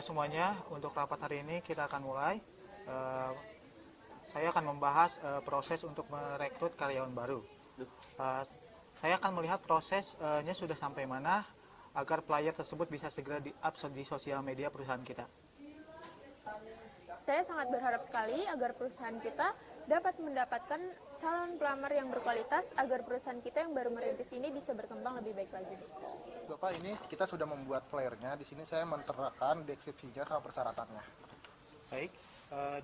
semuanya, untuk rapat hari ini kita akan mulai. Eh, saya akan membahas proses untuk merekrut karyawan baru. Saya akan melihat prosesnya sudah sampai mana agar player tersebut bisa segera di-up di sosial media perusahaan kita. Saya sangat berharap sekali agar perusahaan kita dapat mendapatkan calon pelamar yang berkualitas agar perusahaan kita yang baru merintis ini bisa berkembang lebih baik lagi. Bapak, ini kita sudah membuat flyernya. Di sini saya menterapkan deskripsinya sama persyaratannya. Baik,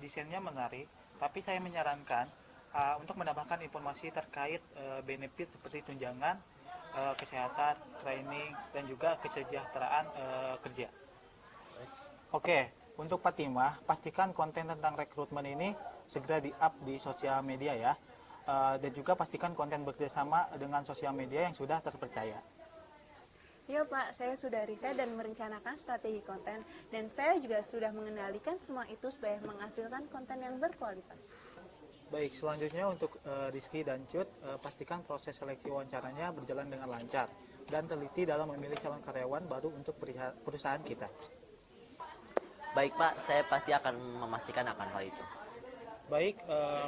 desainnya menarik, tapi saya menyarankan untuk menambahkan informasi terkait benefit seperti tunjangan, kesehatan, training, dan juga kesejahteraan kerja. Oke, untuk Pak Timah, pastikan konten tentang rekrutmen ini segera di-up di sosial media ya. Dan juga pastikan konten bekerjasama dengan sosial media yang sudah terpercaya. Ya Pak, saya sudah riset dan merencanakan strategi konten dan saya juga sudah mengendalikan semua itu supaya menghasilkan konten yang berkualitas. Baik, selanjutnya untuk Rizky dan Cut, pastikan proses seleksi wawancaranya berjalan dengan lancar dan teliti dalam memilih calon karyawan baru untuk perusahaan kita. Baik Pak, saya pasti akan memastikan akan hal itu. Baik,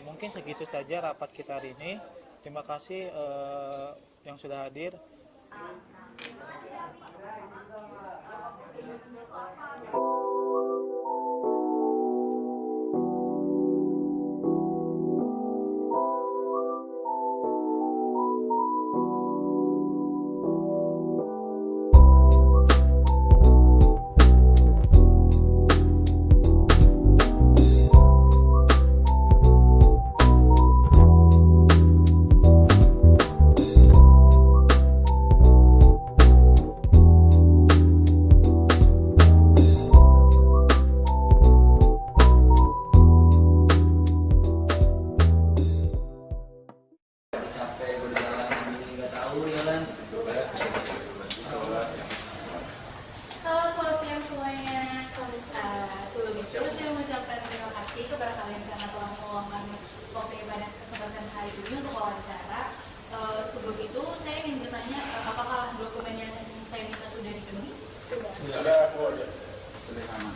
mungkin segitu saja rapat kita hari ini. Terima kasih yang sudah hadir. Halo, selamat siang semuanya. Sebelum itu, saya mengucapkan terima kasih kepada kalian karena telah meluangkan waktunya pada kesempatan hari ini untuk wawancara. Sebelum itu, saya ingin bertanya, apakah dokumen yang saya minta sudah dipenuhi? Sudah, sudah sama.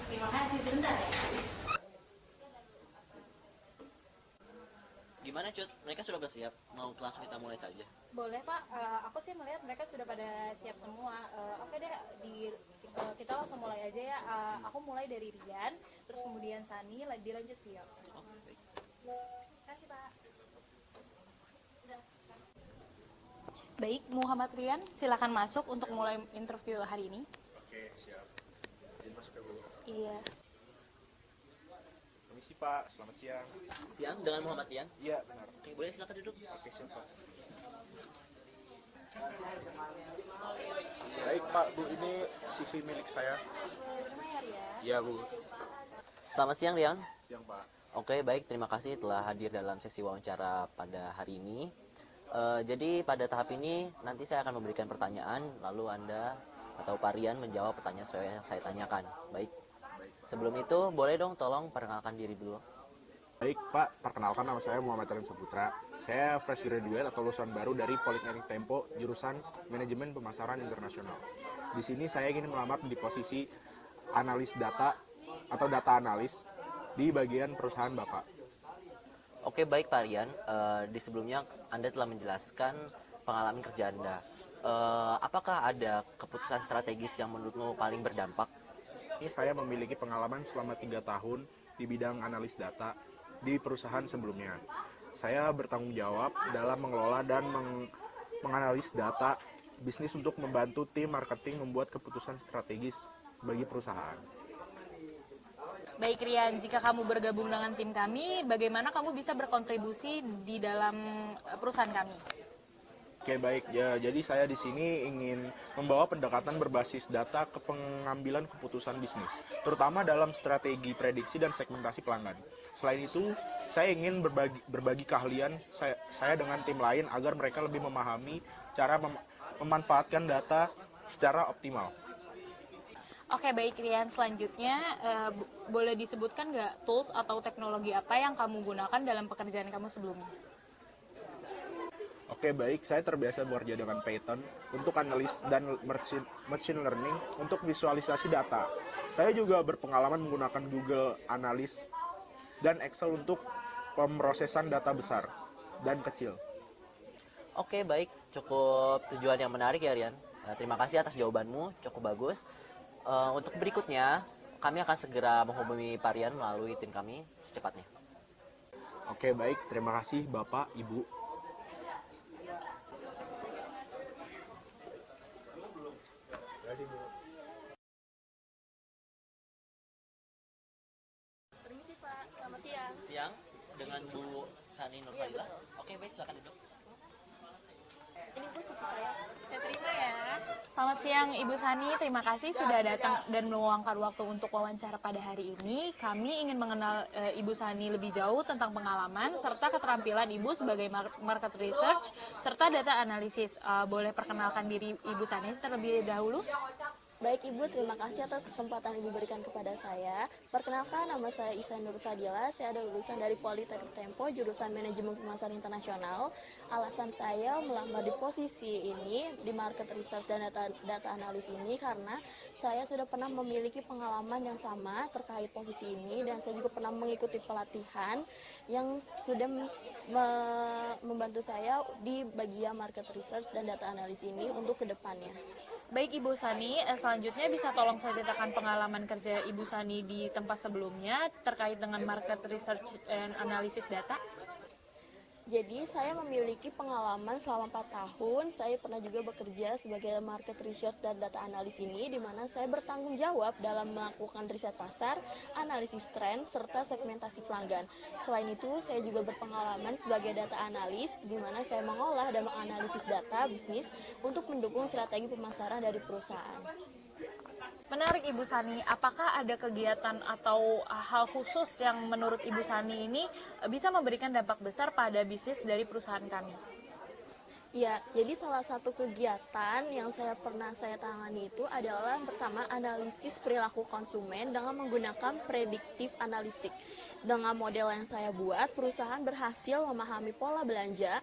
Terima kasih, sebentar ya. Gimana Cut? Mereka sudah bersiap? Mau langsung kita mulai saja? Boleh Pak, aku sih melihat mereka sudah pada siap semua. Oke deh, kita langsung mulai aja ya. Aku mulai dari Rian, terus kemudian Sani, dilanjut Tio. Oh, baik. Terima kasih Pak. Baik, Muhammad Rian, silakan masuk untuk mulai interview hari ini. Oke, siap. Izin masuk ya, Bu. Iya. Permisi, Pak. Selamat siang. Siang dengan Muhammad Rian. Iya, benar. Oke, boleh silakan duduk. Oke, siap, Pak. Baik, Pak. Bu, ini CV milik saya. Iya, Bu. Selamat siang Rian. Siang, Pak. Oke, baik. Terima kasih telah hadir dalam sesi wawancara pada hari ini. Jadi pada tahap ini nanti saya akan memberikan pertanyaan, lalu Anda atau Pak Rian menjawab pertanyaan yang saya tanyakan. Baik. Sebelum itu, boleh dong tolong perkenalkan diri dulu. Baik, Pak. Perkenalkan, nama saya Muhammad Rian Saputra. Saya fresh graduate atau lulusan baru dari Politeknik Tempo, jurusan Manajemen Pemasaran Internasional. Di sini saya ingin melamar di posisi analis data atau data analis di bagian perusahaan Bapak. Oke, baik Pak Rian. Di sebelumnya Anda telah menjelaskan pengalaman kerja Anda. Apakah ada keputusan strategis yang menurutmu paling berdampak? Ini saya memiliki pengalaman selama 3 tahun di bidang analis data di perusahaan sebelumnya. Saya bertanggung jawab dalam mengelola dan menganalisis data bisnis untuk membantu tim marketing membuat keputusan strategis bagi perusahaan. Baik Rian, jika kamu bergabung dengan tim kami, bagaimana kamu bisa berkontribusi di dalam perusahaan kami? Oke, baik. Ya, jadi saya di sini ingin membawa pendekatan berbasis data ke pengambilan keputusan bisnis, terutama dalam strategi prediksi dan segmentasi pelanggan. Selain itu, saya ingin berbagi keahlian saya dengan tim lain agar mereka lebih memahami cara memanfaatkan data secara optimal. Oke, baik Rian, selanjutnya boleh disebutkan nggak tools atau teknologi apa yang kamu gunakan dalam pekerjaan kamu sebelumnya? Oke, baik. Saya terbiasa bekerja dengan Python untuk analis dan machine learning untuk visualisasi data. Saya juga berpengalaman menggunakan Google Analytics dan Excel untuk pemrosesan data besar dan kecil. Oke, baik. Cukup tujuan yang menarik ya, Rian. Terima kasih atas jawabanmu, cukup bagus. Untuk berikutnya, kami akan segera menghubungi Pak Rian melalui tim kami secepatnya. Oke, baik. Terima kasih Bapak, Ibu. Permisi Pak, selamat siang. Siang dengan Bu Sani Nurfailah. Oke, baik, silakan duduk. Ini Bu CV saya. Saya terima ya. Selamat siang Ibu Sani, terima kasih sudah datang dan meluangkan waktu untuk wawancara pada hari ini. Kami ingin mengenal Ibu Sani lebih jauh tentang pengalaman serta keterampilan Ibu sebagai market research serta data analisis. Boleh perkenalkan diri Ibu Sani terlebih dahulu? Baik Ibu, terima kasih atas kesempatan Ibu berikan kepada saya. Perkenalkan, nama saya Isa Nur Fadila, saya ada lulusan dari Politeknik Tempo, jurusan Manajemen Pemasaran Internasional. Alasan saya melamar di posisi ini, di market research dan data analis ini, karena saya sudah pernah memiliki pengalaman yang sama terkait posisi ini, dan saya juga pernah mengikuti pelatihan yang sudah membantu saya di bagian market research dan data analis ini untuk kedepannya. Baik Ibu Sani, selanjutnya bisa tolong ceritakan pengalaman kerja Ibu Sani di tempat sebelumnya terkait dengan market research dan analisis data? Jadi saya memiliki pengalaman selama 4 tahun. Saya pernah juga bekerja sebagai market research dan data analis ini, di mana saya bertanggung jawab dalam melakukan riset pasar, analisis tren, serta segmentasi pelanggan. Selain itu, saya juga berpengalaman sebagai data analis, di mana saya mengolah dan menganalisis data bisnis untuk mendukung strategi pemasaran dari perusahaan. Menarik Ibu Sani, apakah ada kegiatan atau hal khusus yang menurut Ibu Sani ini bisa memberikan dampak besar pada bisnis dari perusahaan kami? Ya, jadi salah satu kegiatan yang pernah saya tangani itu adalah yang pertama analisis perilaku konsumen dengan menggunakan prediktif analitik. Dengan model yang saya buat, perusahaan berhasil memahami pola belanja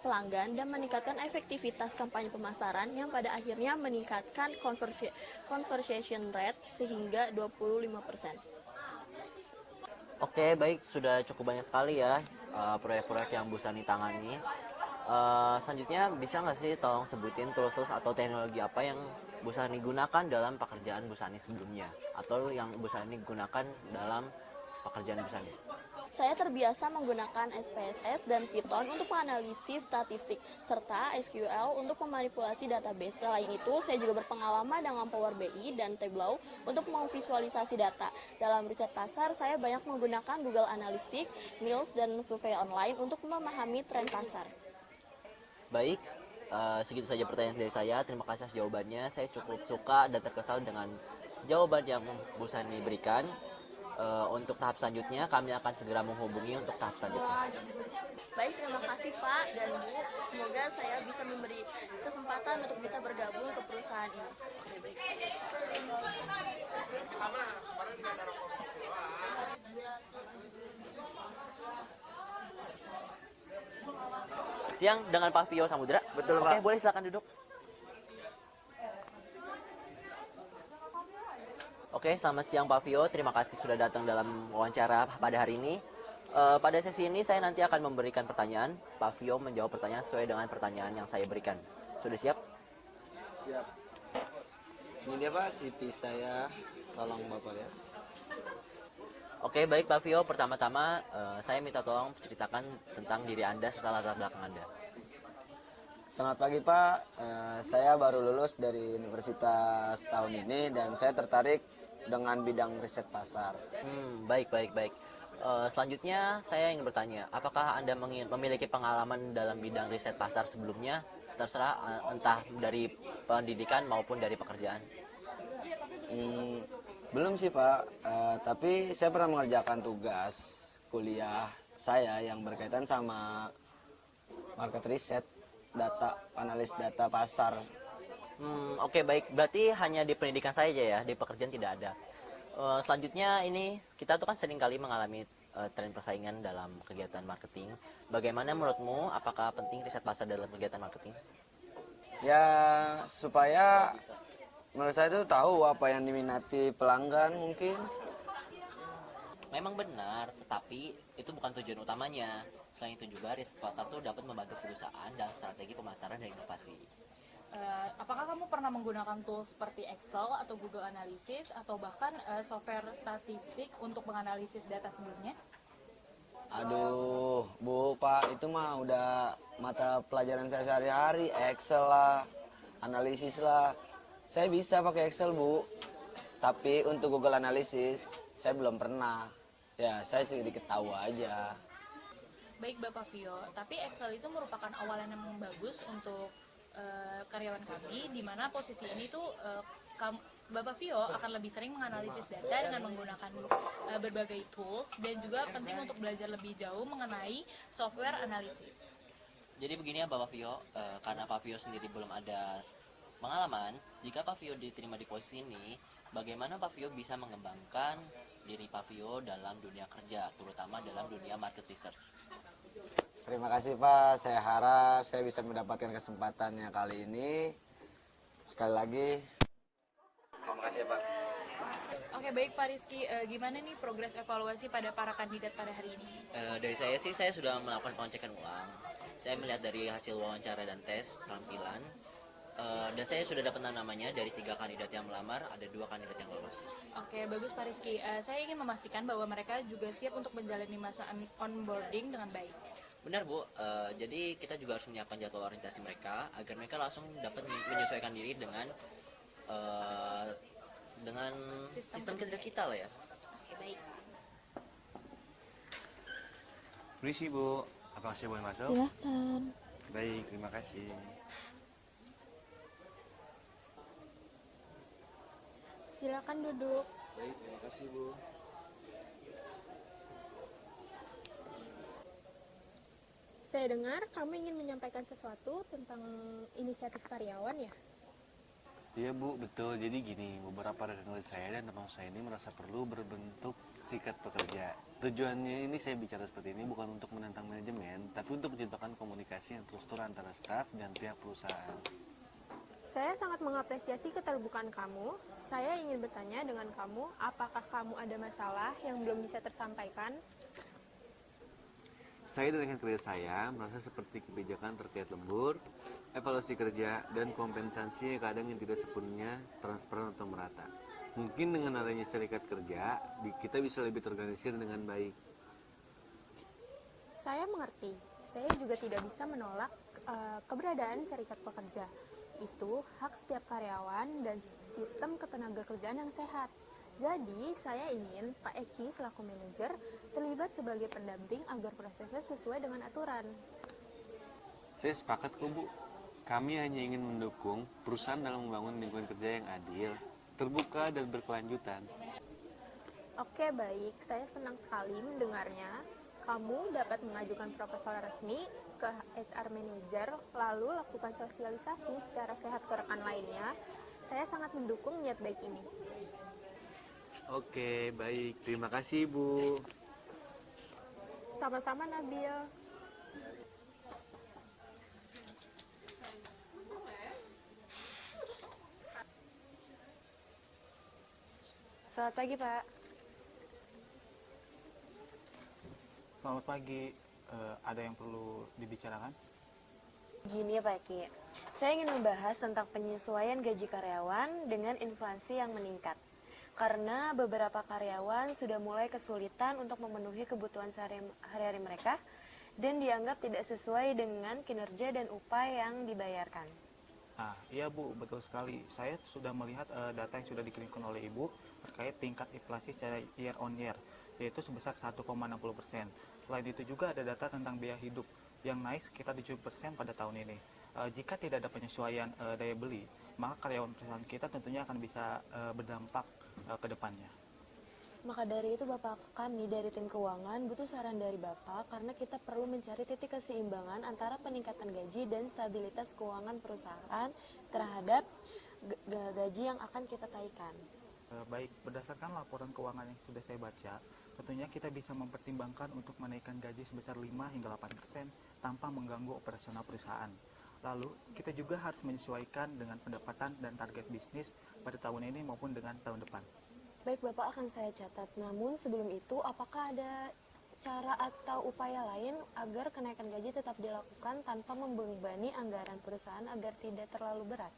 pelanggan dan meningkatkan efektivitas kampanye pemasaran yang pada akhirnya meningkatkan conversion rate sehingga 25%. Oke, baik. Sudah cukup banyak sekali ya proyek-proyek yang Bu Sani tangani. Selanjutnya bisa nggak sih tolong sebutin tools atau teknologi apa yang Bu Sani gunakan dalam pekerjaan Bu Sani sebelumnya atau yang Bu Sani gunakan dalam pekerjaan Bu Sani? Saya terbiasa menggunakan SPSS dan Python untuk menganalisis statistik, serta SQL untuk memanipulasi database. Selain itu, saya juga berpengalaman dengan Power BI dan Tableau untuk memvisualisasi data. Dalam riset pasar, saya banyak menggunakan Google Analytics, Niels, dan survei online untuk memahami tren pasar. Baik, segitu saja pertanyaan dari saya. Terima kasih atas jawabannya. Saya cukup suka dan terkesan dengan jawaban yang Bu Sani berikan. Untuk tahap selanjutnya kami akan segera menghubungi untuk tahap selanjutnya. Baik, terima kasih Pak dan Bu. Semoga saya bisa memberi kesempatan untuk bisa bergabung ke perusahaan ini. Siang dengan Pak Vio Samudra. Betul, Oke, Pak. boleh silakan duduk. Oke, selamat siang Pak Vio. Terima kasih sudah datang dalam wawancara pada hari ini. Pada sesi ini saya nanti akan memberikan pertanyaan. Pak Vio menjawab pertanyaan sesuai dengan pertanyaan yang saya berikan. Sudah siap? Siap. Ini dia Pak, CV saya. Tolong Bapak lihat. Oke, baik Pak Vio. Pertama-tama saya minta tolong ceritakan tentang diri Anda serta latar belakang Anda. Selamat pagi Pak, saya baru lulus dari universitas tahun ini dan saya tertarik dengan bidang riset pasar. Baik. Selanjutnya saya ingin bertanya, apakah Anda memiliki pengalaman dalam bidang riset pasar sebelumnya? Terserah entah dari pendidikan maupun dari pekerjaan. Belum sih Pak, tapi saya pernah mengerjakan tugas kuliah saya yang berkaitan sama market riset, analis data pasar. Oke, baik. Berarti hanya di pendidikan saja ya, di pekerjaan tidak ada. Selanjutnya ini kita tuh kan sering kali mengalami tren persaingan dalam kegiatan marketing. Bagaimana menurutmu, apakah penting riset pasar dalam kegiatan marketing? Ya, supaya menurut saya itu tahu apa yang diminati pelanggan mungkin. Memang benar, tetapi itu bukan tujuan utamanya. Selain itu juga riset pasar itu dapat membantu perusahaan dalam strategi pemasaran dan inovasi. Apakah kamu pernah menggunakan tools seperti Excel atau Google Analysis atau bahkan software statistik untuk menganalisis data sebelumnya? Aduh, Bu, Pak, itu mah udah mata pelajaran saya sehari-hari, Excel lah, analisis lah. Saya bisa pakai Excel, Bu. Tapi untuk Google Analysis, saya belum pernah. Ya, saya sedikit tahu aja. Baik Bapak Vio, tapi Excel itu merupakan awalan yang bagus untuk karyawan kami, di mana posisi ini tuh Bapak Vio akan lebih sering menganalisis data dengan menggunakan berbagai tools, dan juga penting untuk belajar lebih jauh mengenai software analisis. Jadi begini ya Bapak Vio, karena Pak Vio sendiri belum ada pengalaman, jika Pak Vio diterima di posisi ini, bagaimana Pak Vio bisa mengembangkan diri Pak Vio dalam dunia kerja, terutama dalam dunia market research? Terima kasih, Pak. Saya harap saya bisa mendapatkan kesempatannya kali ini. Sekali lagi, terima kasih ya, Pak. Oke, baik Pak Rizky, gimana nih progres evaluasi pada para kandidat pada hari ini? Dari saya sih, saya sudah melakukan pengecekan ulang. Saya melihat dari hasil wawancara dan tes keterampilan, dan saya sudah dapat namanya dari 3 kandidat yang melamar, ada 2 kandidat yang lolos. Oke, bagus Pak Rizky. Saya ingin memastikan bahwa mereka juga siap untuk menjalani masa onboarding dengan baik. Benar Bu, jadi kita juga harus menyiapkan jadwal orientasi mereka agar mereka langsung dapat menyesuaikan diri dengan sistem kerja kita lah ya. Oke, baik. Permisi Bu, apakah saya boleh masuk? Silahkan. Baik, terima kasih. Silakan duduk. Baik, terima kasih Bu. Saya dengar kamu ingin menyampaikan sesuatu tentang inisiatif karyawan ya? Iya Bu, betul. Jadi gini, beberapa rekan saya dan teman saya ini merasa perlu berbentuk sikat pekerja. Tujuannya ini saya bicara seperti ini bukan untuk menentang manajemen, tapi untuk menciptakan komunikasi yang terstruktur antara staf dan pihak perusahaan. Saya sangat mengapresiasi keterbukaan kamu. Saya ingin bertanya dengan kamu, apakah kamu ada masalah yang belum bisa tersampaikan? Saya dan rekan kerja saya merasa seperti kebijakan terkait lembur, evaluasi kerja, dan kompensasi yang kadang yang tidak sepenuhnya transparan atau merata. Mungkin dengan adanya serikat kerja, kita bisa lebih terorganisir dengan baik. Saya mengerti. Saya juga tidak bisa menolak keberadaan serikat pekerja. Itu hak setiap karyawan dan sistem ketenagakerjaan yang sehat. Jadi, saya ingin Pak Eki selaku manajer terlibat sebagai pendamping agar prosesnya sesuai dengan aturan. Saya sepakat kok Bu. Kami hanya ingin mendukung perusahaan dalam membangun lingkungan kerja yang adil, terbuka dan berkelanjutan. Oke, baik. Saya senang sekali mendengarnya. Kamu dapat mengajukan proposal resmi ke HR Manager, lalu lakukan sosialisasi secara sehat ke rekan lainnya. Saya sangat mendukung niat baik ini. Oke, baik. Terima kasih, Bu. Sama-sama, Nabil. Selamat pagi, Pak. Selamat pagi, ada yang perlu dibicarakan? Gini ya Pak Eki, saya ingin membahas tentang penyesuaian gaji karyawan dengan inflasi yang meningkat. Karena beberapa karyawan sudah mulai kesulitan untuk memenuhi kebutuhan sehari-hari mereka dan dianggap tidak sesuai dengan kinerja dan upah yang dibayarkan. Nah, iya Bu, betul sekali. Saya sudah melihat data yang sudah dikirimkan oleh Ibu terkait tingkat inflasi secara year on year, yaitu sebesar 1,60%. Selain itu juga ada data tentang biaya hidup yang naik sekitar 7% pada tahun ini. Jika tidak ada penyesuaian daya beli, maka karyawan perusahaan kita tentunya akan bisa berdampak ke depannya. Maka dari itu kami dari tim keuangan butuh saran dari Bapak karena kita perlu mencari titik keseimbangan antara peningkatan gaji dan stabilitas keuangan perusahaan terhadap gaji yang akan kita taikkan. Baik, berdasarkan laporan keuangan yang sudah saya baca, tentunya kita bisa mempertimbangkan untuk menaikkan gaji sebesar 5 hingga 8% tanpa mengganggu operasional perusahaan. Lalu, kita juga harus menyesuaikan dengan pendapatan dan target bisnis pada tahun ini maupun dengan tahun depan. Baik Bapak, akan saya catat. Namun sebelum itu, apakah ada cara atau upaya lain agar kenaikan gaji tetap dilakukan tanpa membebani anggaran perusahaan agar tidak terlalu berat?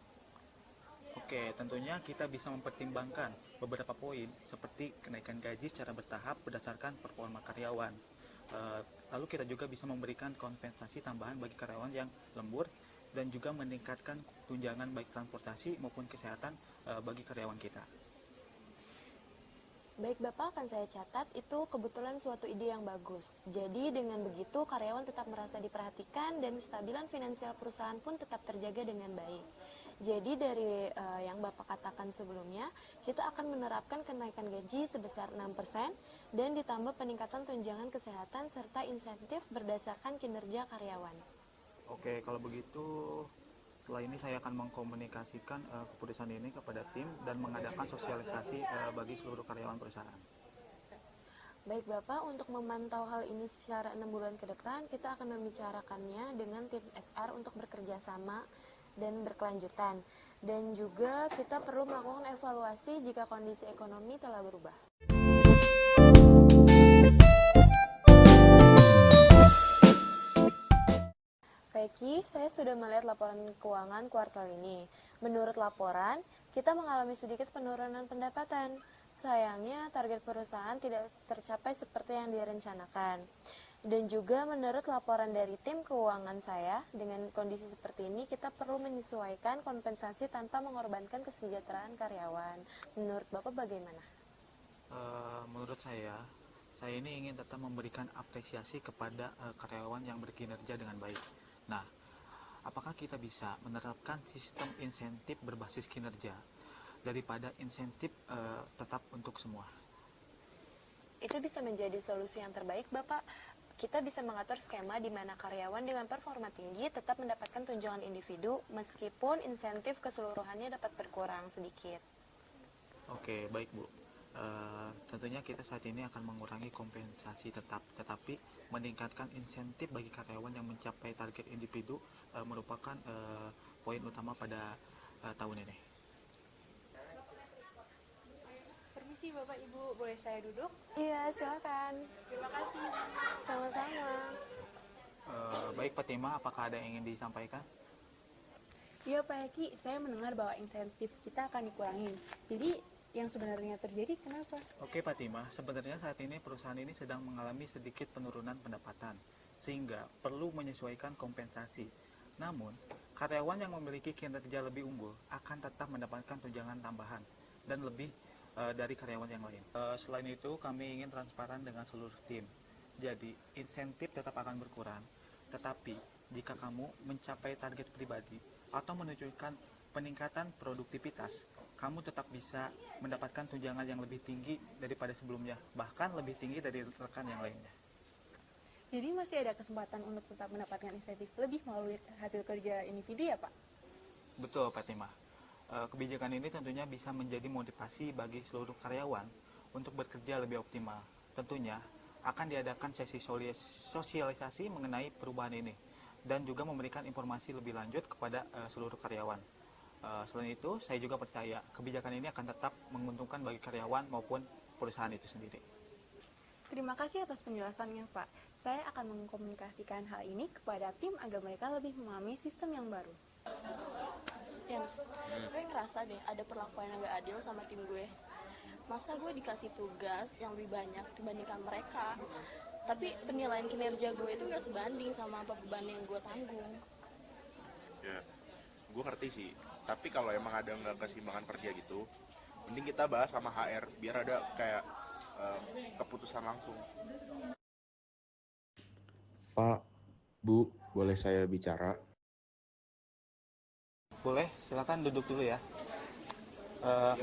Oke, tentunya kita bisa mempertimbangkan beberapa poin seperti kenaikan gaji secara bertahap berdasarkan performa karyawan. Lalu kita juga bisa memberikan kompensasi tambahan bagi karyawan yang lembur dan juga meningkatkan tunjangan baik transportasi maupun kesehatan bagi karyawan kita. Baik Bapak, akan saya catat, itu kebetulan suatu ide yang bagus. Jadi dengan begitu karyawan tetap merasa diperhatikan dan kestabilan finansial perusahaan pun tetap terjaga dengan baik. Jadi dari yang Bapak katakan sebelumnya, kita akan menerapkan kenaikan gaji sebesar 6% dan ditambah peningkatan tunjangan kesehatan serta insentif berdasarkan kinerja karyawan. Oke, kalau begitu setelah ini saya akan mengkomunikasikan keputusan ini kepada tim dan mengadakan sosialisasi bagi seluruh karyawan perusahaan. Baik Bapak, untuk memantau hal ini secara 6 bulan ke depan, kita akan membicarakannya dengan tim SR untuk bekerja sama dan berkelanjutan. Dan juga kita perlu melakukan evaluasi jika kondisi ekonomi telah berubah. Peki, saya sudah melihat laporan keuangan kuartal ini. Menurut laporan, kita mengalami sedikit penurunan pendapatan. Sayangnya, target perusahaan tidak tercapai seperti yang direncanakan. Dan juga menurut laporan dari tim keuangan saya, dengan kondisi seperti ini, kita perlu menyesuaikan kompensasi tanpa mengorbankan kesejahteraan karyawan. Menurut Bapak bagaimana? Menurut saya ini ingin tetap memberikan apresiasi kepada karyawan yang berkinerja dengan baik. Nah, apakah kita bisa menerapkan sistem insentif berbasis kinerja daripada insentif tetap untuk semua? Itu bisa menjadi solusi yang terbaik, Bapak. Kita bisa mengatur skema di mana karyawan dengan performa tinggi tetap mendapatkan tunjangan individu meskipun insentif keseluruhannya dapat berkurang sedikit. Oke, baik Bu. Tentunya kita saat ini akan mengurangi kompensasi tetap, tetapi meningkatkan insentif bagi karyawan yang mencapai target individu merupakan poin utama pada tahun ini. Permisi Bapak Ibu, boleh saya duduk? Iya, silakan. Terima kasih. Sama-sama. Baik Fatima, apakah ada yang ingin disampaikan? Iya Pak Eki, saya mendengar bahwa insentif kita akan dikurangin. Jadi yang sebenarnya terjadi kenapa? Oke Fatima, sebenarnya saat ini perusahaan ini sedang mengalami sedikit penurunan pendapatan, sehingga perlu menyesuaikan kompensasi. Namun, karyawan yang memiliki kinerja lebih unggul akan tetap mendapatkan tunjangan tambahan dan lebih dari karyawan yang lain. Selain itu, kami ingin transparan dengan seluruh tim. Jadi, insentif tetap akan berkurang, tetapi jika kamu mencapai target pribadi atau menunjukkan peningkatan produktivitas, kamu tetap bisa mendapatkan tunjangan yang lebih tinggi daripada sebelumnya, bahkan lebih tinggi dari rekan yang lainnya. Jadi masih ada kesempatan untuk tetap mendapatkan insentif lebih melalui hasil kerja individu ya Pak? Betul Fatima. Kebijakan ini tentunya bisa menjadi motivasi bagi seluruh karyawan untuk bekerja lebih optimal. Tentunya akan diadakan sesi sosialisasi mengenai perubahan ini dan juga memberikan informasi lebih lanjut kepada seluruh karyawan. Selain itu, saya juga percaya kebijakan ini akan tetap menguntungkan bagi karyawan maupun perusahaan itu sendiri. Terima kasih atas penjelasannya Pak. Saya akan mengkomunikasikan hal ini kepada tim agar mereka lebih memahami sistem yang baru. Ya, gue ngerasa deh ada perlakuan yang gak adil sama tim gue. Masa gue dikasih tugas yang lebih banyak dibandingkan mereka, tapi penilaian kinerja gue itu gak sebanding sama apa beban yang gue tanggung. Ya, gue ngerti sih. Tapi kalau emang ada nggak keseimbangan kerja gitu, mending kita bahas sama HR biar ada kayak keputusan langsung. Pak, Bu, boleh saya bicara? Boleh, silakan duduk dulu ya.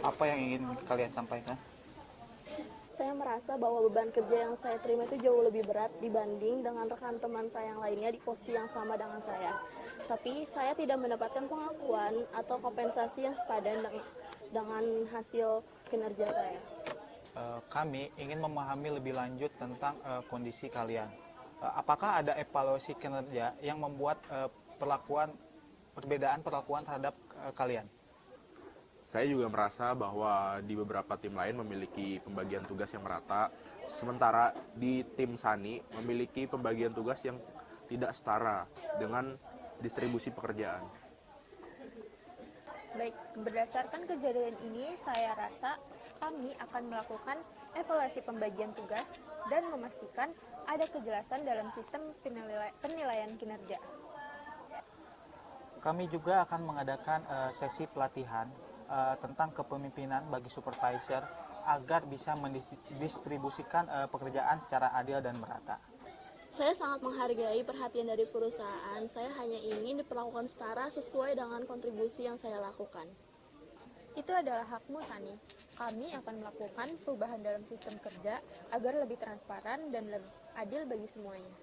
Apa yang ingin kalian sampaikan? Saya merasa bahwa beban kerja yang saya terima itu jauh lebih berat dibanding dengan rekan teman saya yang lainnya di posisi yang sama dengan saya. Tapi saya tidak mendapatkan pengakuan atau kompensasi yang sepadan dengan hasil kinerja saya. Kami ingin memahami lebih lanjut tentang kondisi kalian. Apakah ada evaluasi kinerja yang membuat perbedaan perlakuan terhadap kalian? Saya juga merasa bahwa di beberapa tim lain memiliki pembagian tugas yang merata, sementara di tim Sani memiliki pembagian tugas yang tidak setara dengan distribusi pekerjaan. Baik, berdasarkan kejadian ini, saya rasa kami akan melakukan evaluasi pembagian tugas dan memastikan ada kejelasan dalam sistem penilaian kinerja. Kami juga akan mengadakan sesi pelatihan tentang kepemimpinan bagi supervisor agar bisa mendistribusikan pekerjaan secara adil dan merata. Saya sangat menghargai perhatian dari perusahaan. Saya hanya ingin diperlakukan setara sesuai dengan kontribusi yang saya lakukan. Itu adalah hakmu, Sani. Kami akan melakukan perubahan dalam sistem kerja agar lebih transparan dan lebih adil bagi semuanya.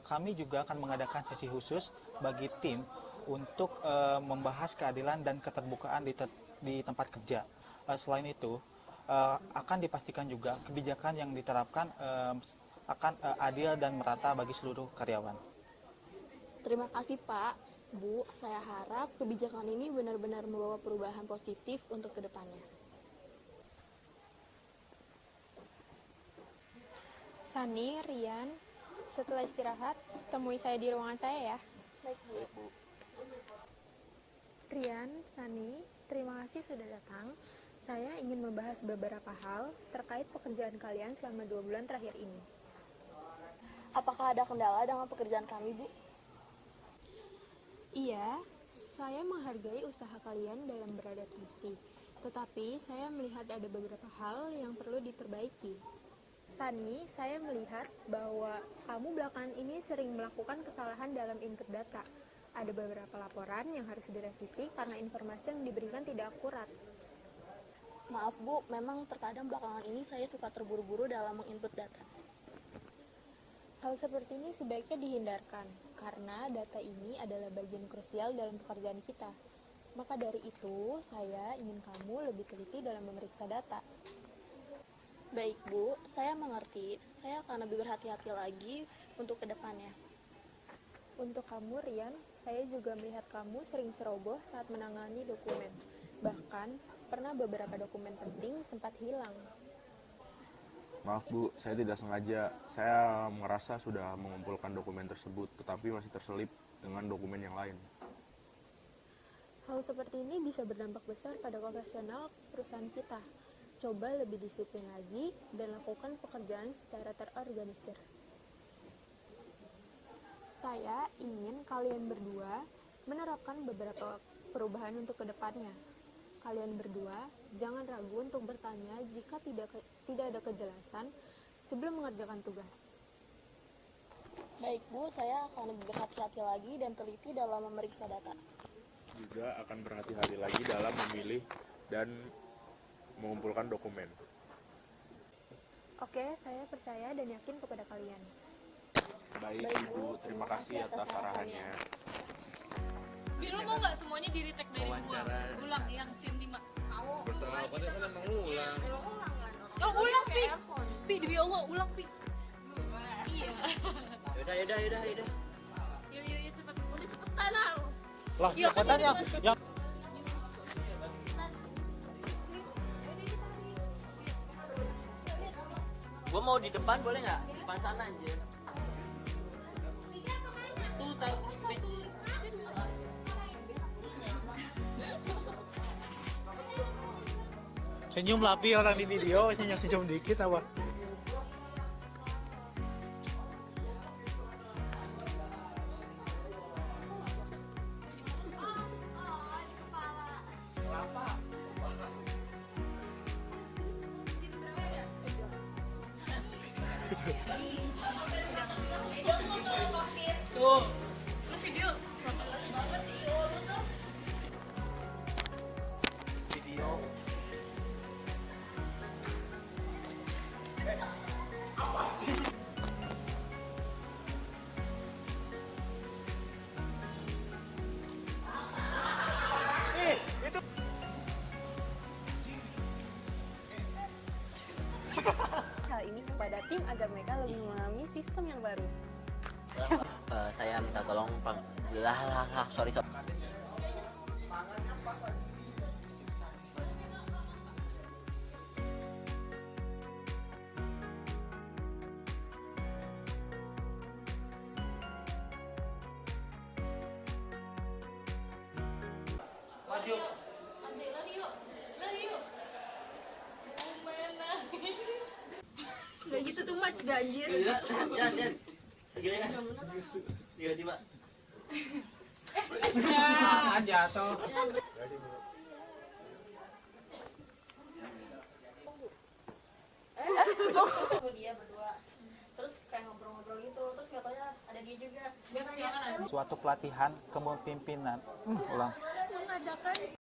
Kami juga akan mengadakan sesi khusus bagi tim untuk membahas keadilan dan keterbukaan di tempat kerja. Selain itu, akan dipastikan juga kebijakan yang diterapkan akan adil dan merata bagi seluruh karyawan. Terima kasih Pak, Bu. Saya harap kebijakan ini benar-benar membawa perubahan positif untuk kedepannya. Sani, Rian, setelah istirahat, temui saya di ruangan saya ya. Baik, Bu. Rian, Sani, terima kasih sudah datang. Saya ingin membahas beberapa hal terkait pekerjaan kalian selama 2 bulan terakhir ini. Apakah ada kendala dengan pekerjaan kami, Bu? Iya, saya menghargai usaha kalian dalam beradaptasi, tetapi saya melihat ada beberapa hal yang perlu diperbaiki. Sani, saya melihat bahwa kamu belakangan ini sering melakukan kesalahan dalam input data. Ada beberapa laporan yang harus direvisi karena informasi yang diberikan tidak akurat. Maaf Bu, memang terkadang belakangan ini saya suka terburu-buru dalam menginput data. Hal seperti ini sebaiknya dihindarkan, karena data ini adalah bagian krusial dalam pekerjaan kita. Maka dari itu, saya ingin kamu lebih teliti dalam memeriksa data. Baik Bu, saya mengerti. Saya akan lebih berhati-hati lagi untuk kedepannya. Untuk kamu, Rian, saya juga melihat kamu sering ceroboh saat menangani dokumen. Bahkan, pernah beberapa dokumen penting sempat hilang. Maaf Bu, saya tidak sengaja. Saya merasa sudah mengumpulkan dokumen tersebut, tetapi masih terselip dengan dokumen yang lain. Hal seperti ini bisa berdampak besar pada profesional perusahaan kita. Coba lebih disiplin lagi dan lakukan pekerjaan secara terorganisir. Saya ingin kalian berdua menerapkan beberapa perubahan untuk kedepannya. Kalian berdua jangan ragu untuk bertanya jika tidak ada kejelasan sebelum mengerjakan tugas. Baik Bu, saya akan lebih berhati-hati lagi dan teliti dalam memeriksa data. Juga akan berhati-hati lagi dalam memilih dan mengumpulkan dokumen. Oke, saya percaya dan yakin kepada kalian. Baik Ibu, terima kasih atas arahannya. Biar lo mau nggak semuanya di retake dari gua? Ulang yang scene 5. Mau. Pertama kan emang ulang. Oh, ulang, Pi. Pi, demi Allah, ulang, Pi. Iya. Yaudah. Yuk, cepet. Udah cepetan, Al. Lah, cepetan yang Gue mau di depan boleh nggak? Di depan sana anjir. Itu taruh speech. senyum lapi orang di video, senyum dikit apa? Tuh. Video. Video. kepada tim agar mereka lebih memahami sistem yang baru. Saya minta tolong sorry. Maju. Gak gitu tuh Mat, gak anjir. Tiba-tiba. Jatuh. Dia berdua terus kayak ngobrol-ngobrol gitu, terus nggak taunya ada dia juga. Dia kesiangan. Suatu pelatihan kepemimpinan. Ulang. Mengadakan